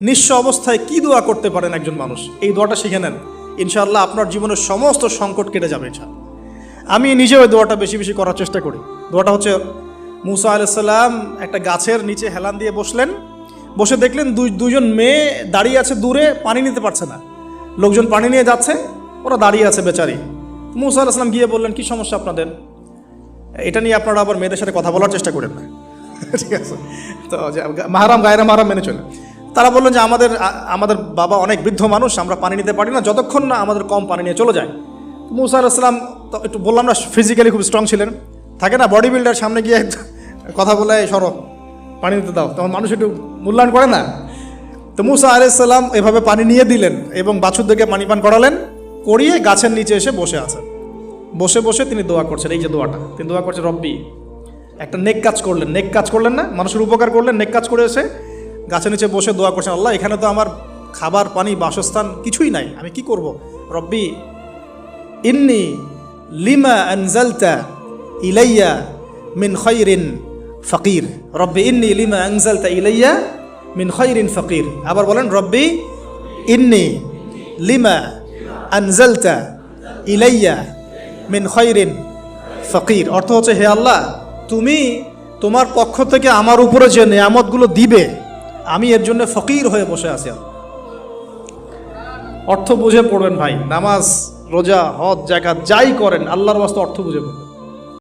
নিঃস্ব অবস্থায় কি দোয়া করতে পারেন একজন মানুষ, এই দোয়াটা শিখে নেন, ইনশাআল্লাহ আপনার জীবনের সমস্ত সংকট কেটে যাবে ইনশাআল্লাহ। আমি নিজেও এই দোয়াটা বেশি বেশি করার চেষ্টা করি। দোয়াটা হচ্ছে, মুসা আলাইহিস সালাম একটা গাছের নিচে হেলান দিয়ে বসলেন, বসে দেখলেন দুইজন মেয়ে দাঁড়িয়ে আছে দূরে, পানি নিতে পারছে না, লোকজন পানি নিয়ে যাচ্ছে, ওরা দাঁড়িয়ে আছে বেচারি। মুসা আলাইহিস সালাম গিয়ে বললেন, কি সমস্যা আপনাদের? এটা নিয়ে আপনারা আবার মেয়েদের সাথে কথা বলার চেষ্টা করেন না, ঠিক আছে? তো মাহারাম গায়রা মাহারাম মেনে চলে। তারা বললেন যে আমাদের বাবা অনেক বৃদ্ধ মানুষ, আমরা পানি নিতে পারি না যতক্ষণ না আমাদের কম পানি নিয়ে চলে যায়। মুসা আলাইহিস সালাম তো একটু বললাম না, ফিজিক্যালি খুব স্ট্রং ছিলেন, থাকে না বডি বিল্ডার, সামনে গিয়ে কথা বলে সরো পানি নিতে দাও, তখন মানুষ একটু মূল্যায়ন করে না। তো মুসা আলাইহিস সালাম এভাবে পানি নিয়ে দিলেন এবং বাছুরদেরকে পানি পান করালেন, করিয়ে গাছের নিচে এসে বসে আছেন। বসে বসে তিনি দোয়া করছেন, এই যে দোয়াটা তিনি দোয়া করছেন, রব্বি, একটা নেক কাজ করলেন না, মানুষের উপকার করলেন, নেক কাজ করে এসে গাছের নিচে বসে দোয়া করছেন, আল্লাহ এখানে তো আমার খাবার পানি বাসস্থান কিছুই নাই, আমি কি করব? রব্বি ইন্নি লিমা আনজালতা ইলাইয়া মিন খায়রিন ফাকির, রব্বি ইন্নি লিমা আনজালতা ইলাইয়া মিন খায়রিন ফাকির। আবার বলেন, রব্বি ইন্নি লিমা আনজালতা ইলাইয়া মিন খায়রিন ফাকির। অর্থ হচ্ছে, হে আল্লাহ, তুমি তোমার পক্ষ থেকে আমার উপরে যে নিয়ামতগুলো দিবে, আমি এর জন্য ফকির হয়ে বসে আছি। অর্থ বুঝে পড়বেন ভাই, নামাজ রোজা হজ জাকাত যাই করেন আল্লাহর ওয়াস্তে অর্থ বুঝে পড়বেন।